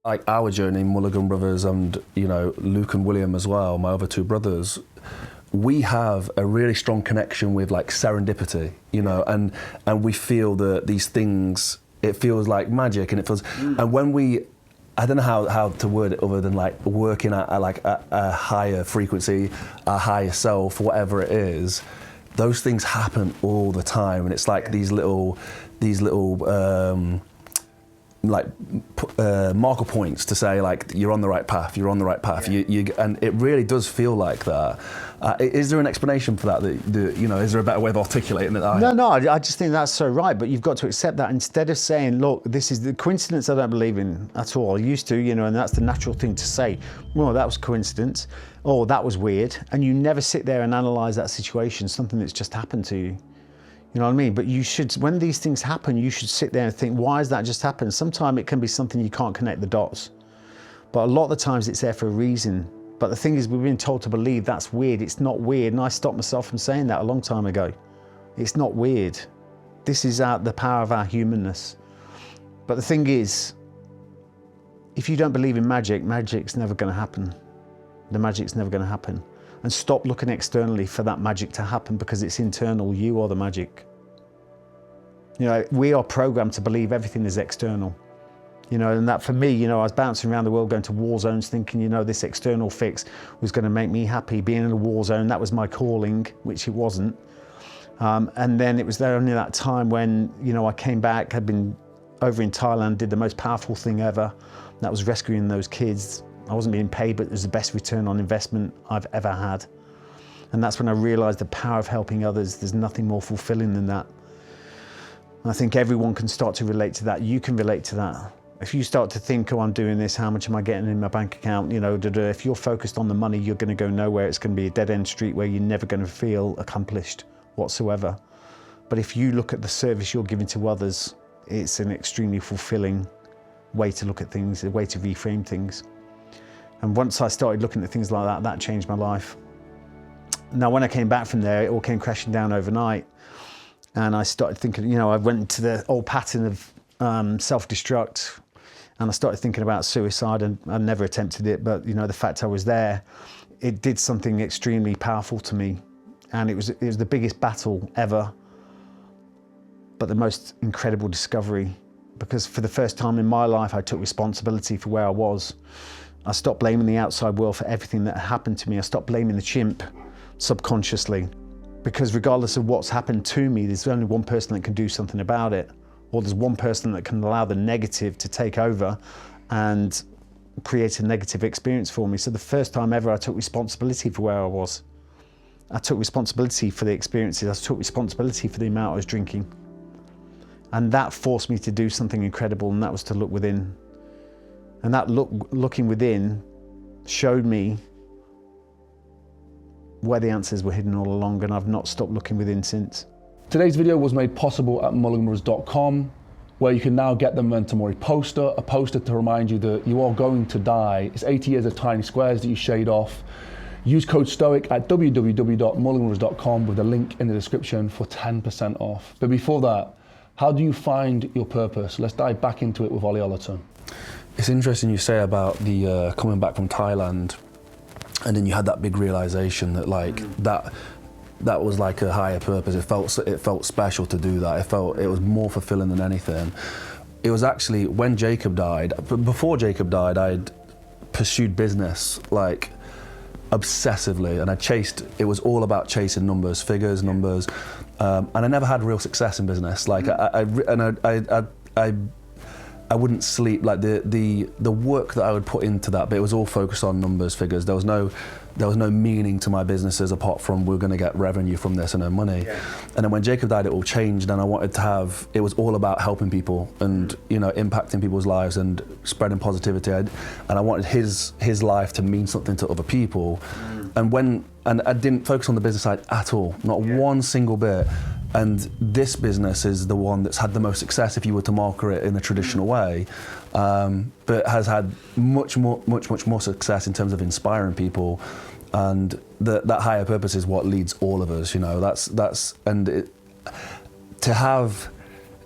Like our journey, Mulliganbrothers, and Luke and William as well, my other two brothers, we have a really strong connection with like serendipity, and we feel that these things, it feels like magic, and it feels, and when we, I don't know how to word it other than like working at a higher frequency, a higher self, whatever it is, those things happen all the time, and it's like these little marker points to say like you're on the right path, you're on the right path. And it really does feel like that. Is there an explanation for that? Is there a better way of articulating it? No, I just think that's so right. But you've got to accept that instead of saying, look, this is the coincidence. I don't believe in at all. I used to, and that's the natural thing to say. Well, that was coincidence. Oh, that was weird. And you never sit there and analyze that situation, something that's just happened to you. You know what I mean? But you should, when these things happen, you should sit there and think, why has that just happened? Sometimes it can be something you can't connect the dots. But a lot of the times it's there for a reason. But the thing is, we've been told to believe that's weird. It's not weird. And I stopped myself from saying that a long time ago. It's not weird. This is the power of our humanness. But the thing is, if you don't believe in magic, magic's never going to happen. The magic's never going to happen. And stop looking externally for that magic to happen, because it's internal. You are the magic. We are programmed to believe everything is external. And that for me, I was bouncing around the world going to war zones thinking, this external fix was going to make me happy. Being in a war zone, that was my calling, which it wasn't. And then it was there only that time when, I came back, had been over in Thailand, did the most powerful thing ever. That was rescuing those kids. I wasn't being paid, but it was the best return on investment I've ever had. And that's when I realized the power of helping others. There's nothing more fulfilling than that. And I think everyone can start to relate to that. You can relate to that. If you start to think, oh, I'm doing this, how much am I getting in my bank account? If you're focused on the money, you're going to go nowhere. It's going to be a dead end street where you're never going to feel accomplished whatsoever. But if you look at the service you're giving to others, it's an extremely fulfilling way to look at things, a way to reframe things. And once I started looking at things like that, that changed my life. Now, when I came back from there, it all came crashing down overnight. And I started thinking, I went into the old pattern of self-destruct. And I started thinking about suicide, and I never attempted it. But, the fact I was there, it did something extremely powerful to me. And it was the biggest battle ever, but the most incredible discovery. Because for the first time in my life, I took responsibility for where I was. I stopped blaming the outside world for everything that happened to me. I stopped blaming the chimp subconsciously, because regardless of what's happened to me, there's only one person that can do something about it, or there's one person that can allow the negative to take over and create a negative experience for me. So the first time ever, I took responsibility for where I was. I took responsibility for the experiences. I took responsibility for the amount I was drinking. And that forced me to do something incredible, and that was to look within. And that looking within showed me where the answers were hidden all along, and I've not stopped looking within since. Today's video was made possible at mulliganbrothers.com, where you can now get the Memento Mori poster, a poster to remind you that you are going to die. It's 80 years of tiny squares that you shade off. Use code STOIC at www.mulliganbrothers.com with a link in the description for 10% off. But before that, how do you find your purpose? Let's dive back into it with Ollie Ollerton. It's interesting you say about the coming back from Thailand, and then you had that big realization that that was like a higher purpose. It felt special to do that. It was more fulfilling than anything. It was actually when Jacob died. But before Jacob died, I'd pursued business like obsessively, and it was all about chasing numbers, figures, numbers, and I never had real success in business. Like I wouldn't sleep. Like the work that I would put into that, but it was all focused on numbers, figures. There was no meaning to my businesses apart from we're going to get revenue from this and earn money. Yeah. And then when Jacob died, it all changed, and I wanted to have. It was all about helping people and impacting people's lives and spreading positivity. And I wanted his life to mean something to other people. And I didn't focus on the business side at all, not one single bit. And this business is the one that's had the most success if you were to market it in a traditional way, but has had much more success in terms of inspiring people, and that higher purpose is what leads all of us. To have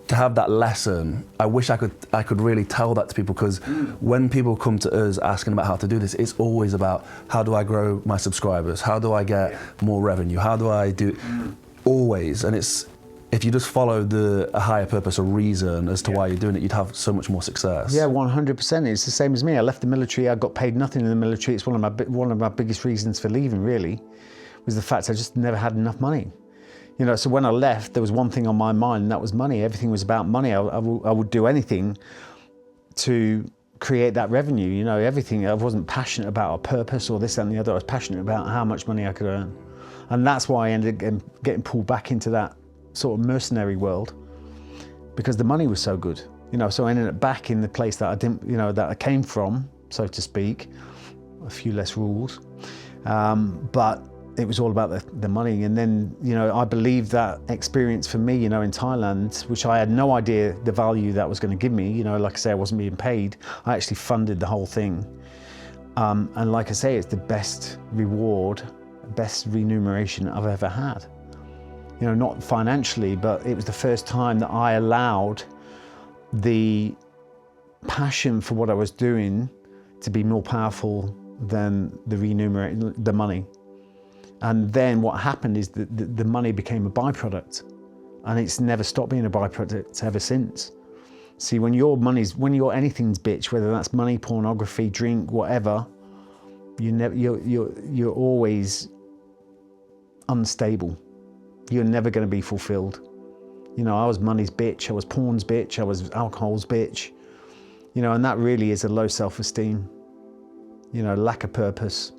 to have that lesson, I wish I could really tell that to people, because when people come to us asking about how to do this, it's always about, how do I grow my subscribers? How do I get more revenue? How do I do, always. And it's, if you just follow a higher purpose or reason as to why you're doing it, you'd have so much more success. Yeah, 100%. It's the same as me. I left the military. I got paid nothing in the military. It's one of my biggest reasons for leaving, really, was the fact I just never had enough money. You know, so when I left, there was one thing on my mind, and that was money. Everything was about money. I would do anything to create that revenue. You know, everything. I wasn't passionate about a purpose or this, that, and the other. I was passionate about how much money I could earn. And that's why I ended up getting pulled back into that sort of mercenary world, because the money was so good. You know, so I ended up back in the place that I didn't, you know, that I came from, so to speak. A few less rules, but it was all about the money. And then, you know, I believe that experience for me, you know, in Thailand, which I had no idea the value that was going to give me, you know, like I say, I wasn't being paid. I actually funded the whole thing. And like I say, it's the best reward, best remuneration I've ever had. You know, not financially, but it was the first time that I allowed the passion for what I was doing to be more powerful than the money. And then what happened is that the money became a byproduct, and it's never stopped being a byproduct ever since. See, when you're anything's bitch, whether that's money, pornography, drink, whatever, you're always unstable. You're never going to be fulfilled. You know, I was money's bitch, I was porn's bitch, I was alcohol's bitch. You know, and that really is a low self-esteem. You know, lack of purpose.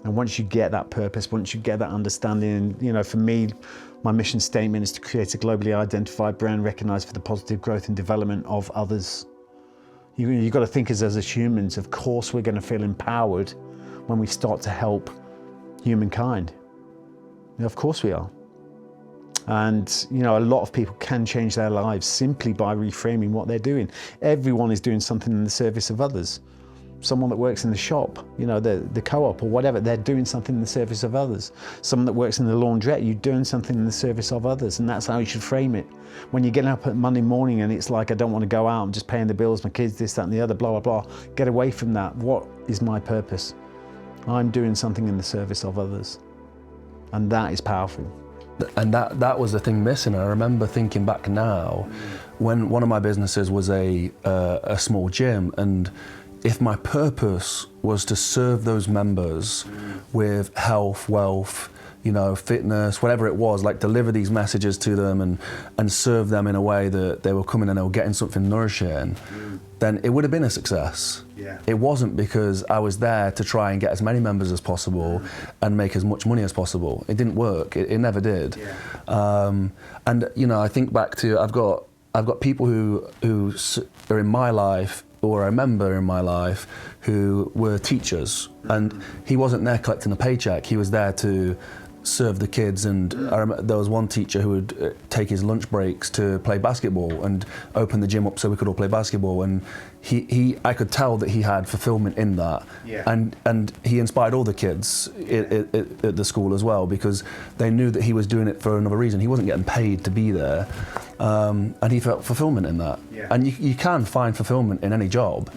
And once you get that purpose, once you get that understanding, you know, for me, my mission statement is to create a globally identified brand recognized for the positive growth and development of others. You've got to think as humans, of course, we're going to feel empowered when we start to help humankind. You know, of course we are. And, you know, a lot of people can change their lives simply by reframing what they're doing. Everyone is doing something in the service of others. Someone that works in the shop, you know, the co-op or whatever, they're doing something in the service of others. Someone that works in the laundrette, you're doing something in the service of others, and that's how you should frame it. When you're getting up at Monday morning and it's like, I don't want to go out, I'm just paying the bills, my kids, this, that, and the other, blah, blah, blah. Get away from that. What is my purpose? I'm doing something in the service of others. And that is powerful. And that was the thing missing. I remember thinking back now, when one of my businesses was a small gym, and if my purpose was to serve those members with health, wealth, you know, fitness, whatever it was, like deliver these messages to them and serve them in a way that they were coming and they were getting something nourishing, then it would have been a success. Yeah. It wasn't because I was there to try and get as many members as possible and make as much money as possible. It didn't work. It never did. Yeah. And you know, I think back to I've got people who are in my life, or I remember in my life, who were teachers, and he wasn't there collecting a paycheck. He was there to serve the kids, and I remember there was one teacher who would take his lunch breaks to play basketball and open the gym up so we could all play basketball, and I could tell that he had fulfillment in that. Yeah. And he inspired all the kids at the school as well, because they knew that he was doing it for another reason. He wasn't getting paid to be there, and he felt fulfillment in that. Yeah. And you can find fulfillment in any job.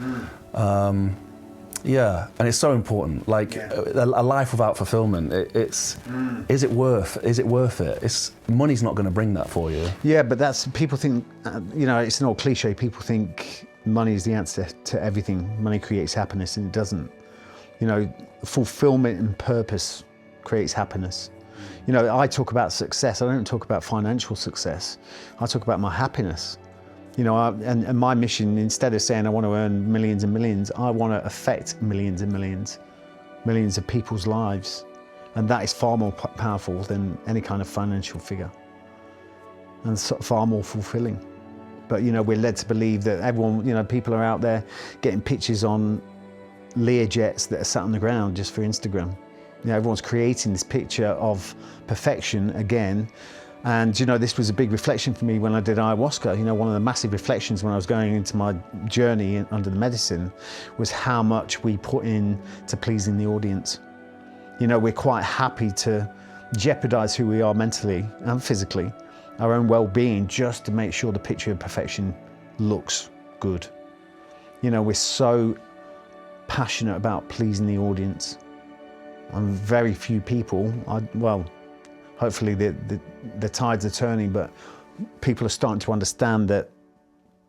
Yeah, and it's so important. Like a life without fulfillment, is it worth it? Money's not going to bring that for you. Yeah, but that's, people think, you know, it's an old cliche. People think money is the answer to everything. Money creates happiness, and it doesn't. You know, fulfillment and purpose creates happiness. You know, I talk about success. I don't talk about financial success. I talk about my happiness. You know, and my mission, instead of saying I want to earn millions and millions, I want to affect millions and millions of people's lives. And that is far more powerful than any kind of financial figure, and far more fulfilling. But, you know, we're led to believe that everyone, you know, people are out there getting pictures on Lear jets that are sat on the ground just for Instagram. You know, everyone's creating this picture of perfection again. And, you know, this was a big reflection for me when I did ayahuasca. You know, one of the massive reflections when I was going into my journey under the medicine was how much we put in to pleasing the audience. You know, we're quite happy to jeopardize who we are mentally and physically our own well-being, just to make sure the picture of perfection looks good. You know, we're so passionate about pleasing the audience. And very few people, well, hopefully the tides are turning, but people are starting to understand that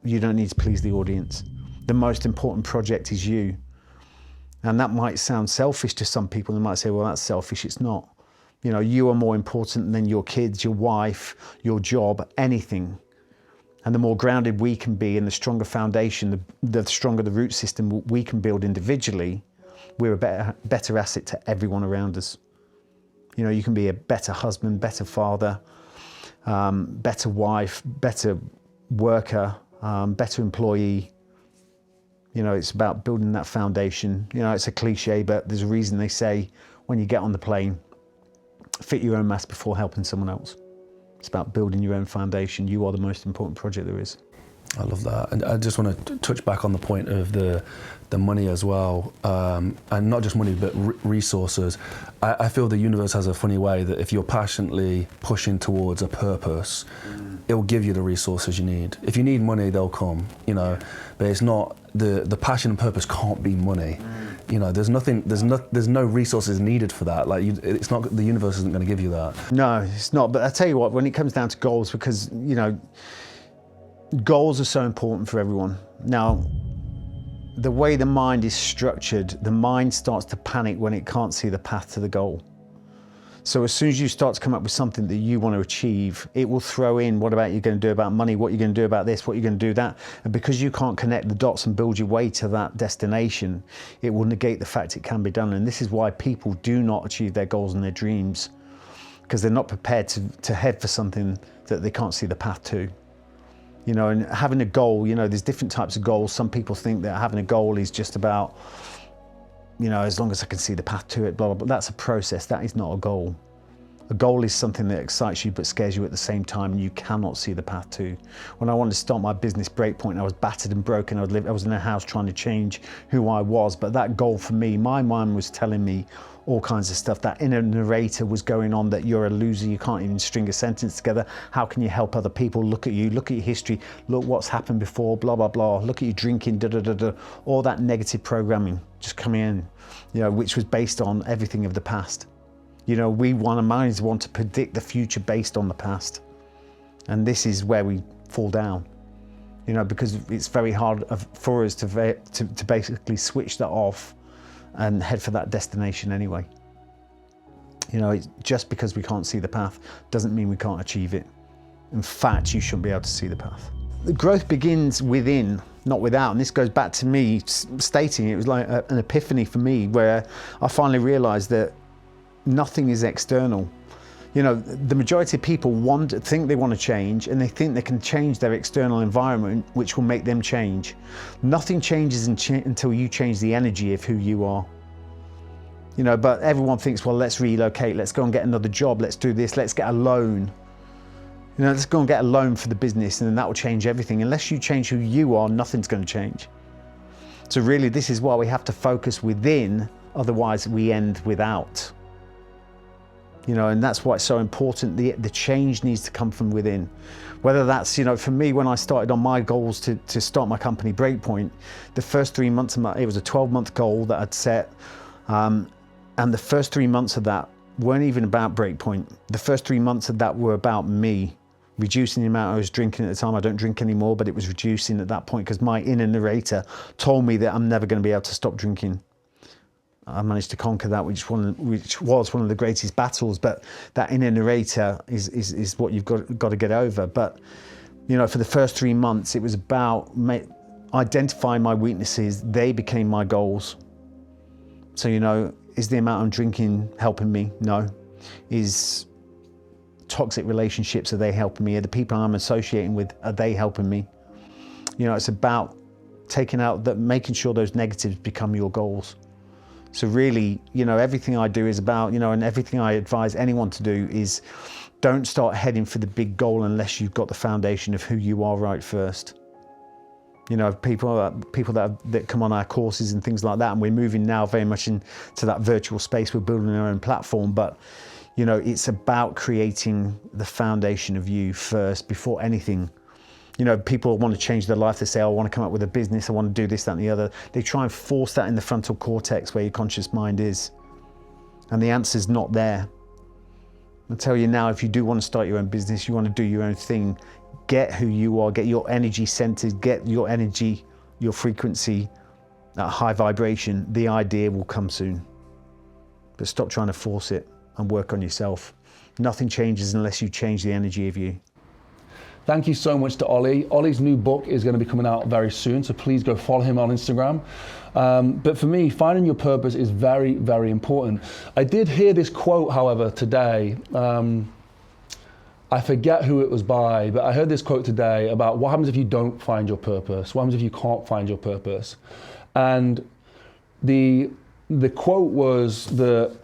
you don't need to please the audience. The most important project is you. And that might sound selfish to some people. They might say, well, that's selfish. It's not. You know, you are more important than your kids, your wife, your job, anything. And the more grounded we can be and the stronger foundation, the stronger the root system we can build individually, we're a better asset to everyone around us. You know, you can be a better husband, better father, better wife, better worker, better employee. You know, it's about building that foundation. You know, it's a cliche, but there's a reason they say when you get on the plane, fit your own mask before helping someone else. It's about building your own foundation. You are the most important project there is. I love that. And I just want to touch back on the point of the money as well. And not just money, but resources. I feel the universe has a funny way that if you're passionately pushing towards a purpose, it will give you the resources you need. If you need money, they'll come, you know, but it's not, the passion and purpose can't be money. You know, there's no resources needed for that. Like, it's not, the universe isn't going to give you that. No, it's not. But I tell you what, when it comes down to goals, because, you know, goals are so important for everyone. Now, the way the mind is structured, the mind starts to panic when it can't see the path to the goal. So as soon as you start to come up with something that you want to achieve, it will throw in, what about you going to do about money? What are you going to do about this? What are you going to do that? And because you can't connect the dots and build your way to that destination, it will negate the fact it can be done. And this is why people do not achieve their goals and their dreams, because they're not prepared to head for something that they can't see the path to. You know, and having a goal, you know, there's different types of goals. Some people think that having a goal is just about, you know, as long as I can see the path to it, blah, blah, blah. That's a process. That is not a goal. A goal is something that excites you but scares you at the same time, and you cannot see the path to. When I wanted to start my business Breakpoint, I was battered and broken. I was in a house trying to change who I was. But that goal for me, my mind was telling me all kinds of stuff. That inner narrator was going on, that you're a loser, you can't even string a sentence together. How can you help other people? Look at you, look at your history, look what's happened before, blah, blah, blah. Look at you drinking, da, da, da, da. All that negative programming just coming in, you know, which was based on everything of the past. You know, our minds want to predict the future based on the past. And this is where we fall down, you know, because it's very hard for us to basically switch that off and head for that destination anyway. You know, it's just because we can't see the path doesn't mean we can't achieve it. In fact, you shouldn't be able to see the path. The growth begins within, not without. And this goes back to me stating it was like an epiphany for me, where I finally realized that nothing is external. You know, the majority of people think they want to change, and they think they can change their external environment, which will make them change. Nothing changes until you change the energy of who you are. You know, but everyone thinks, well, let's relocate, let's go and get another job, let's do this, let's get a loan. You know, let's go and get a loan for the business, and then that will change everything. Unless you change who you are, nothing's going to change. So really, this is why we have to focus within, otherwise we end without. You know, and that's why it's so important. The change needs to come from within. Whether that's, you know, for me, when I started on my goals to start my company Breakpoint, the first 3 months of it was a 12-month goal that I'd set. And the first 3 months of that weren't even about Breakpoint. The first 3 months of that were about me, reducing the amount I was drinking at the time. I don't drink anymore, but it was reducing at that point because my inner narrator told me that I'm never going to be able to stop drinking. I managed to conquer that, which was one of the greatest battles. But that inner narrator is what you've got to get over. But you know, for the first 3 months, it was about identifying my weaknesses. They became my goals. So you know, is the amount I'm drinking helping me? No. Is toxic relationships, are they helping me? Are the people I'm associating with, are they helping me? You know, it's about making sure those negatives become your goals. So really, you know, everything I do is about, you know, and everything I advise anyone to do is don't start heading for the big goal unless you've got the foundation of who you are right first. You know, people that come on our courses and things like that, and we're moving now very much into that virtual space. We're building our own platform, but You know, it's about creating the foundation of you first before anything. You know, people want to change their life. They say, oh, I want to come up with a business. I want to do this, that, and the other. They try and force that in the frontal cortex where your conscious mind is. And the answer's not there. I'll tell you now, if you do want to start your own business, you want to do your own thing, get who you are, get your energy centered, get your energy, your frequency at high vibration. The idea will come soon. But stop trying to force it and work on yourself. Nothing changes unless you change the energy of you. Thank you so much to Ollie. Ollie's new book is going to be coming out very soon, so please go follow him on Instagram. But for me, finding your purpose is very, very important. I did hear this quote, however, today. I forget who it was by, but I heard this quote today about what happens if you don't find your purpose? What happens if you can't find your purpose? And the quote was that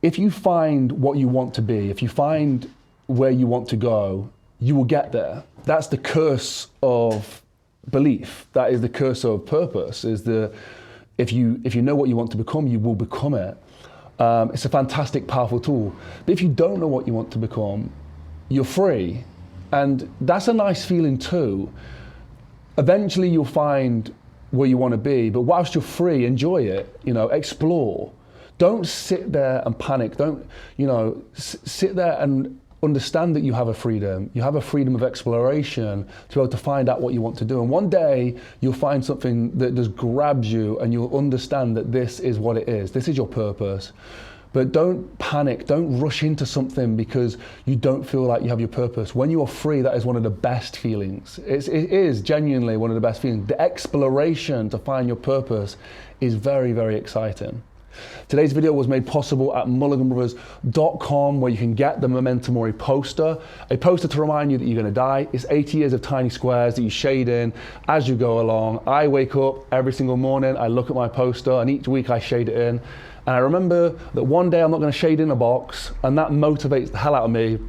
if you find what you want to be, if you find where you want to go, you will get there. That's the curse of belief. That is the curse of purpose, is if you know what you want to become, you will become it. It's a fantastic, powerful tool. But if you don't know what you want to become, you're free. And that's a nice feeling too. Eventually you'll find where you want to be, but whilst you're free, enjoy it, explore. Don't sit there and panic. Don't, sit there and understand that you have a freedom. You have a freedom of exploration to be able to find out what you want to do. And one day you'll find something that just grabs you and you'll understand that this is what it is. This is your purpose. But don't panic, don't rush into something because you don't feel like you have your purpose. When you are free, that is one of the best feelings. It is genuinely one of the best feelings. The exploration to find your purpose is very, very exciting. Today's video was made possible at Mulliganbrothers.com, where you can get the Memento Mori poster, a poster to remind you that you're going to die. It's 80 years of tiny squares that you shade in as you go along. I wake up every single morning, I look at my poster, and each week I shade it in. And I remember that one day I'm not going to shade in a box, and that motivates the hell out of me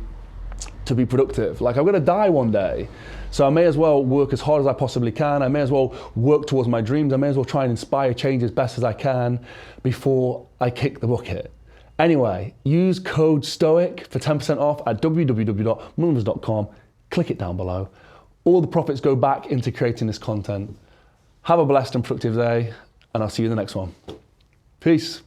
to be productive. Like, I'm going to die one day, so I may as well work as hard as I possibly can. I may as well work towards my dreams. I may as well try and inspire change as best as I can before I kick the bucket. Anyway, use code STOIC for 10% off at www.mulliganbrothers.com. Click it down below. All the profits go back into creating this content. Have a blessed and productive day, and I'll see you in the next one. Peace.